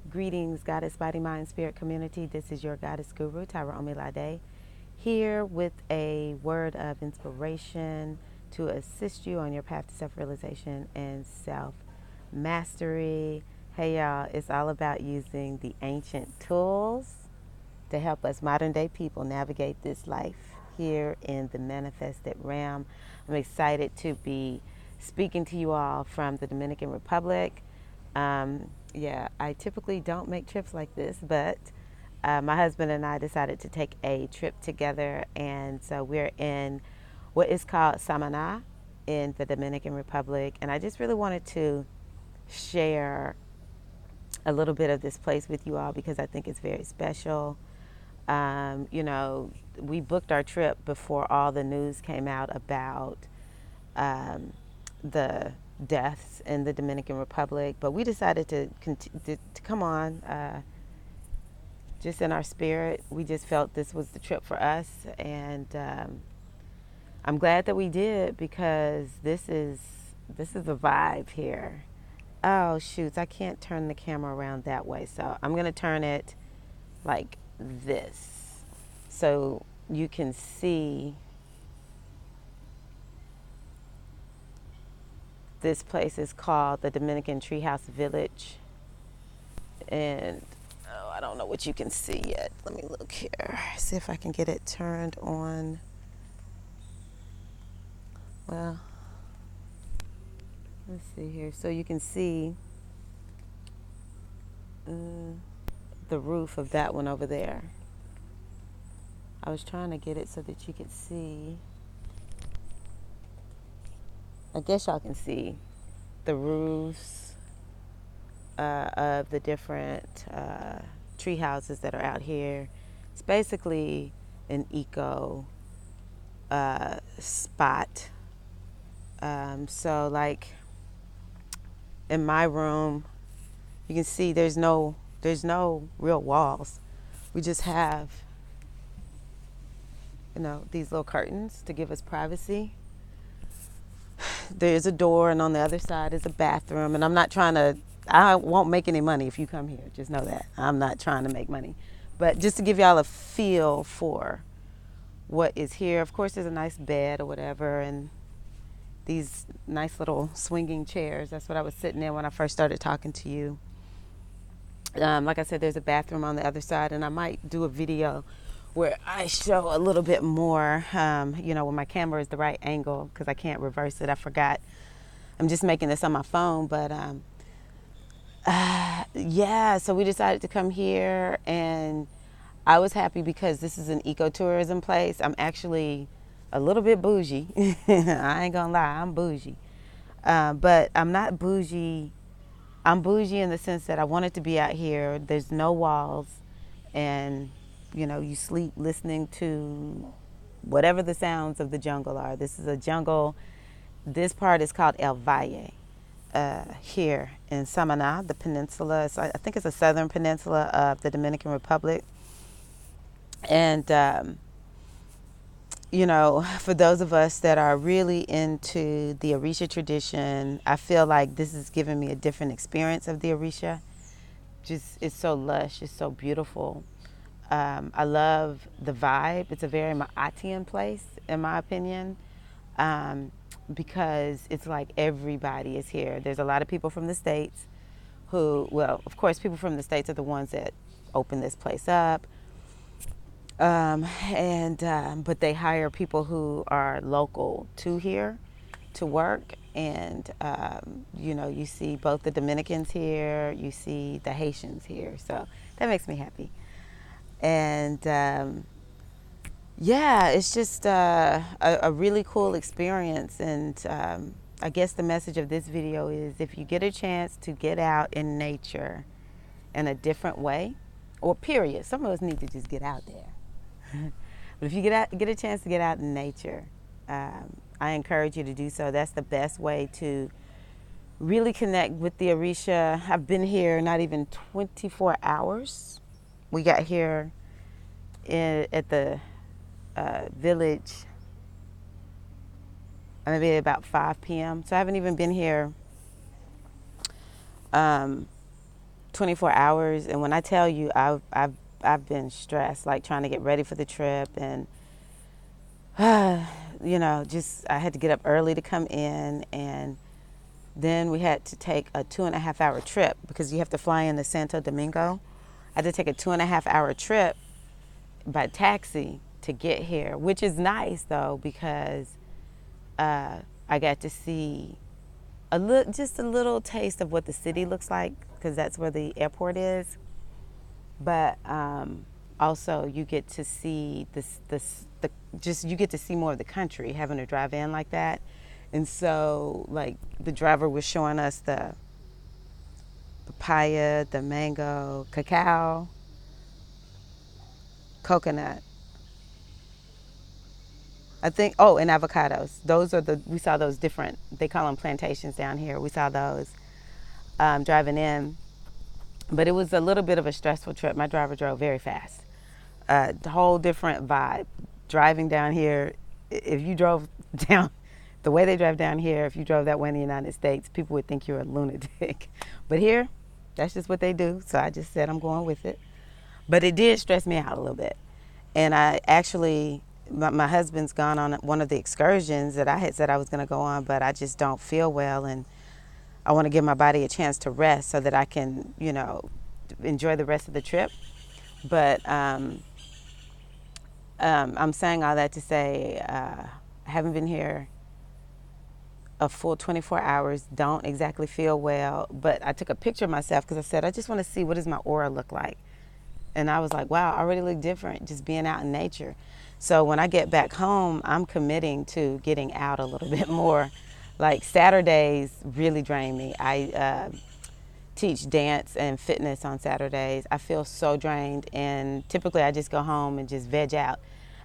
Greetings, Goddess Body, Mind, Spirit community. This is your Goddess Guru, Tyra Omilade, here with a word of inspiration to assist you on your path to self-realization and self-mastery. Hey y'all, it's all about using the ancient tools to help us modern day people navigate this life here in the manifested realm. I'm excited to be speaking to you all from the Dominican Republic. Yeah, I typically don't make trips like this, but my husband and I decided to take a trip together, and so we're in what is called Samana in the Dominican Republic, and I just really wanted to share a little bit of this place with you all because I think it's very special. You know, we booked our trip before all the news came out about the deaths in the Dominican Republic, but we decided to come on just in our spirit. We just felt this was the trip for us, and I'm glad that we did because this is a vibe here. Oh shoots, I can't turn the camera around that way, so I'm gonna turn it like this so you can see. This place is called the Dominican Treehouse Village, and oh, I don't know what you can see yet. Let me look here, see if I can get it turned on. Well, let's see here, so you can see the roof of that one over there. I was trying to get it so that you could see. I guess y'all can see the roofs of the different tree houses that are out here. It's basically an eco spot. So like in my room, you can see there's no real walls. We just have, you know, these little curtains to give us privacy. There's a door, and on the other side is a bathroom. And I won't make any money if you come here. Just know that. I'm not trying to make money. But just to give y'all a feel for what is here. Of course, there's a nice bed or whatever, and these nice little swinging chairs. That's what I was sitting in when I first started talking to you. Like I said, there's a bathroom on the other side, and I might do a video where I show a little bit more, you know, when my camera is the right angle, because I can't reverse it. I forgot. I'm just making this on my phone, but yeah, so we decided to come here, and I was happy because this is an ecotourism place. I'm actually a little bit bougie. I ain't gonna lie, I'm bougie. But I'm not bougie. I'm bougie in the sense that I wanted to be out here. There's no walls, and you know, you sleep listening to whatever the sounds of the jungle are. This is a jungle. This part is called El Valle here in Samana, the peninsula. So I think it's a southern peninsula of the Dominican Republic. And, you know, for those of us that are really into the Orisha tradition, I feel like this is giving me a different experience of the Orisha. Just, it's so lush, it's so beautiful. I love the vibe. It's a very Maatian place, in my opinion, because it's like everybody is here. There's a lot of people from the States who, well, of course, people from the States are the ones that open this place up. But they hire people who are local to here to work. And, you know, you see both the Dominicans here, you see the Haitians here. So that makes me happy. And yeah, it's just a really cool experience. And I guess the message of this video is if you get a chance to get out in nature in a different way, or period, some of us need to just get out there. But if you get a chance to get out in nature, I encourage you to do so. That's the best way to really connect with the Orisha. I've been here not even 24 hours. We got here at the village maybe about 5 p.m. So I haven't even been here 24 hours. And when I tell you, I've been stressed, like trying to get ready for the trip. And, just I had to get up early to come in. And then we had to take a 2.5 hour trip because you have to fly into Santo Domingo. I had to take a 2.5 hour trip by taxi to get here, which is nice though, because I got to see just a little taste of what the city looks like, because that's where the airport is. But also you get to see you get to see more of the country having to drive in like that. And so like the driver was showing us the papaya, the mango, cacao, coconut. I think, oh, and avocados. We saw those different, they call them plantations down here. We saw those driving in. But it was a little bit of a stressful trip. My driver drove very fast. The whole different vibe. Driving down here, if you drove down the way they drive down here, if you drove that way in the United States, people would think you're a lunatic. But here, that's just what they do. So I just said I'm going with it. But it did stress me out a little bit. And I actually, my husband's gone on one of the excursions that I had said I was going to go on, but I just don't feel well. And I want to give my body a chance to rest so that I can, enjoy the rest of the trip. But I'm saying all that to say I haven't been here a full 24 hours, don't exactly feel well, but I took a picture of myself because I said, I just want to see what does my aura look like. And I was like, wow, I already look different just being out in nature. So when I get back home, I'm committing to getting out a little bit more. Like Saturdays really drain me. I teach dance and fitness on Saturdays. I feel so drained, and typically I just go home and just veg out.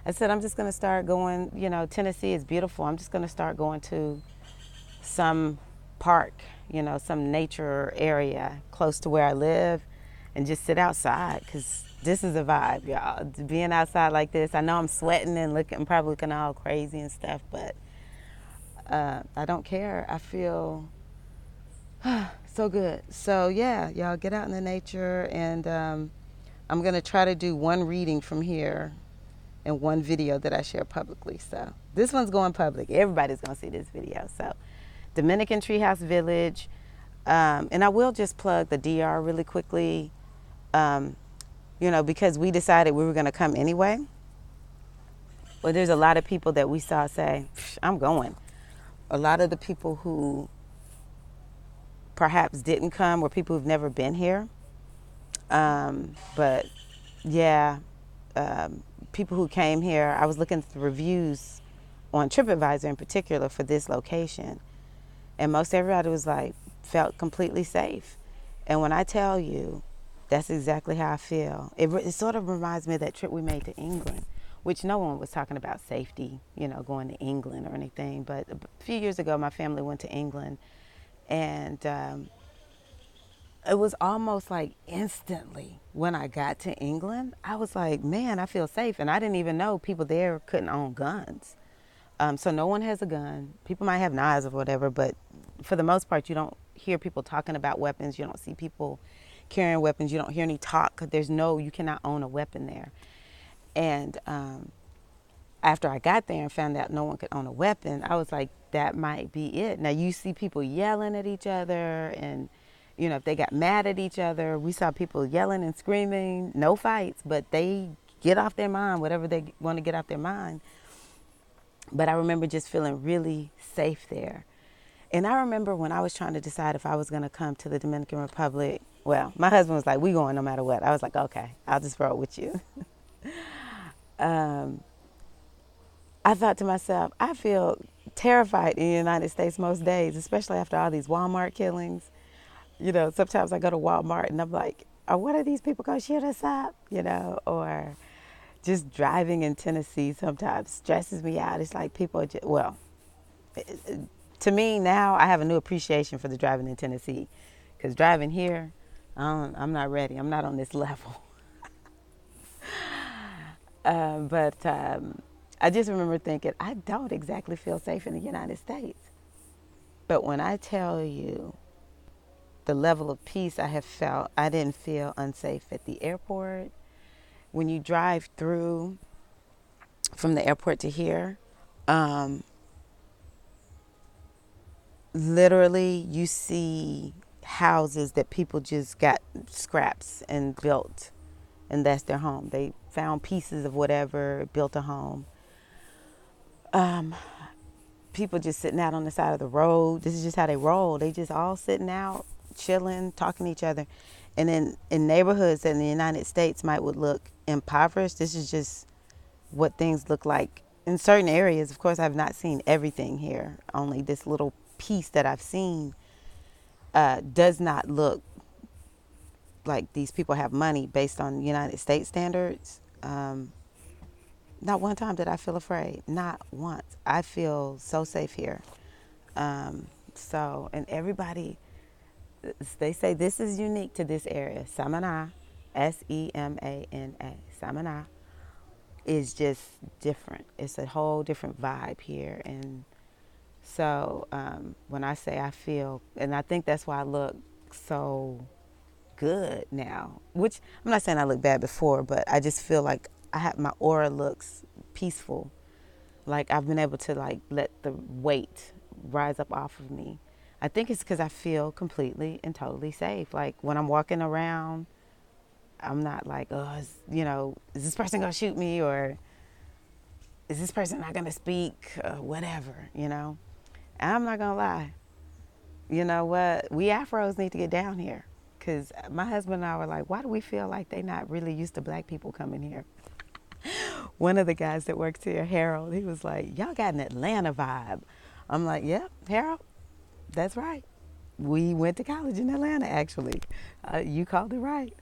I said, I'm just going to start going, Tennessee is beautiful. I'm just going to start going to some park, some nature area close to where I live and just sit outside, because this is a vibe, y'all. Being outside like this, I know I'm sweating and probably looking all crazy and stuff, but I don't care. I feel so good. So yeah, y'all get out in the nature, and I'm going to try to do one reading from here and one video that I share publicly. So this one's going public. Everybody's going to see this video. So Dominican Treehouse Village. And I will just plug the DR really quickly, because we decided we were going to come anyway. Well, there's a lot of people that we saw say, I'm going. A lot of the people who perhaps didn't come were people who've never been here. But yeah, people who came here, I was looking at the reviews on TripAdvisor in particular for this location. And most everybody was like, felt completely safe. And when I tell you, that's exactly how I feel. It sort of reminds me of that trip we made to England, which no one was talking about safety, going to England or anything. But a few years ago, my family went to England, and it was almost like instantly when I got to England, I was like, man, I feel safe. And I didn't even know people there couldn't own guns. So no one has a gun. People might have knives or whatever, but for the most part, you don't hear people talking about weapons. You don't see people carrying weapons. You don't hear any talk. You cannot own a weapon there. And after I got there and found out no one could own a weapon, I was like, that might be it. Now you see people yelling at each other, and if they got mad at each other, we saw people yelling and screaming, no fights, but they get off their mind, whatever they want to get off their mind. But I remember just feeling really safe there. And I remember when I was trying to decide if I was going to come to the Dominican Republic, well, my husband was like, we going no matter what. I was like, okay, I'll just roll with you. I thought to myself, I feel terrified in the United States most days, especially after all these Walmart killings. Sometimes I go to Walmart and I'm like, oh, what are these people going to shoot us up? Or just driving in Tennessee sometimes stresses me out. It's like people are to me now, I have a new appreciation for the driving in Tennessee, because driving here, I'm not ready. I'm not on this level. But I just remember thinking, I don't exactly feel safe in the United States. But when I tell you, the level of peace I have felt. I didn't feel unsafe at the airport. When you drive through from the airport to here, um, literally you see houses that people just got scraps and built, and that's their home. They found pieces of whatever, built a home. People just sitting out on the side of the road. This is just how they roll. They just all sitting out, chilling, talking to each other. And then in neighborhoods that in the United States might would look impoverished, this is just what things look like in certain areas. Of course, I've not seen everything here. Only this little piece that I've seen does not look like these people have money based on United States standards. Not one time did I feel afraid. Not once. I feel so safe here. And everybody, they say this is unique to this area. Samana, Semana. Samana is just different. It's a whole different vibe here. And so when I say I feel, and I think that's why I look so good now, which I'm not saying I look bad before, but I just feel like my aura looks peaceful. Like I've been able to like let the weight rise up off of me. I think it's because I feel completely and totally safe. Like when I'm walking around, I'm not like, oh, is this person gonna shoot me, or is this person not gonna speak, whatever, And I'm not gonna lie. You know what? We Afros need to get down here, because my husband and I were like, why do we feel like they not really used to black people coming here? One of the guys that works here, Harold, he was like, y'all got an Atlanta vibe. I'm like, yep, Harold, that's right. We went to college in Atlanta, actually. You called it right.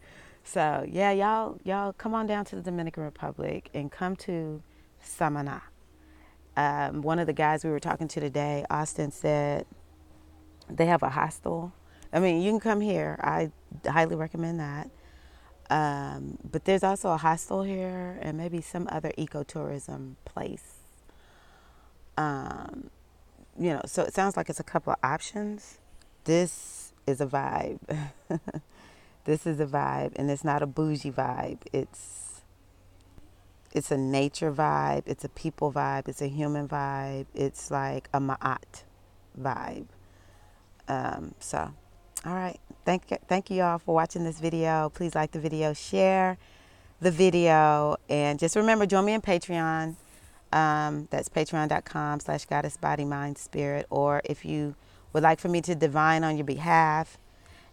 So yeah, y'all come on down to the Dominican Republic and come to Samana. One of the guys we were talking to today, Austin, said they have a hostel. I mean, you can come here. I highly recommend that. But there's also a hostel here and maybe some other ecotourism place. So it sounds like it's a couple of options. This is a vibe. This is a vibe, and it's not a bougie vibe. It's a nature vibe. It's a people vibe. It's a human vibe. It's like a Maat vibe. All right. Thank you all for watching this video. Please like the video, share the video, and just remember, join me on Patreon. That's patreon.com/goddess body mind spirit. Or if you would like for me to divine on your behalf,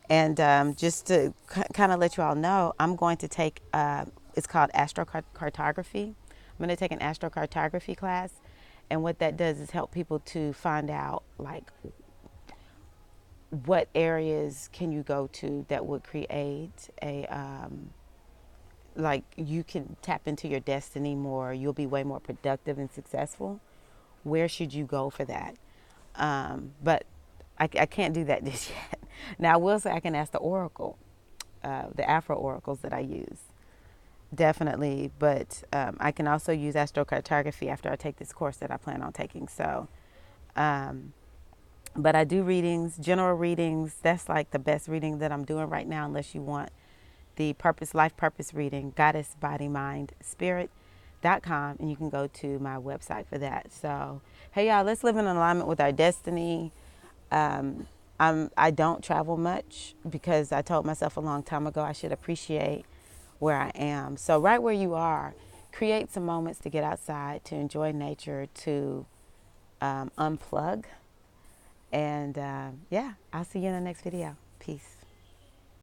and just to kind of let you all know, I'm going to take, it's called astrocartography. I'm going to take an astrocartography class. And what that does is help people to find out, like, what areas can you go to that would create like you can tap into your destiny more. You'll be way more productive and successful. Where should you go for that? But I can't do that just yet. Now I will say I can ask the oracle, the Afro oracles that I use. Definitely. But I can also use astrocartography after I take this course that I plan on taking. So, but I do readings, general readings. That's like the best reading that I'm doing right now, unless you want the life purpose reading, goddess body mind spirit.com, and you can go to my website for that. So, hey y'all, let's live in alignment with our destiny. I don't travel much because I told myself a long time ago I should appreciate where I am. So right where you are, create some moments to get outside, to enjoy nature, to unplug. And yeah, I'll see you in the next video. Peace.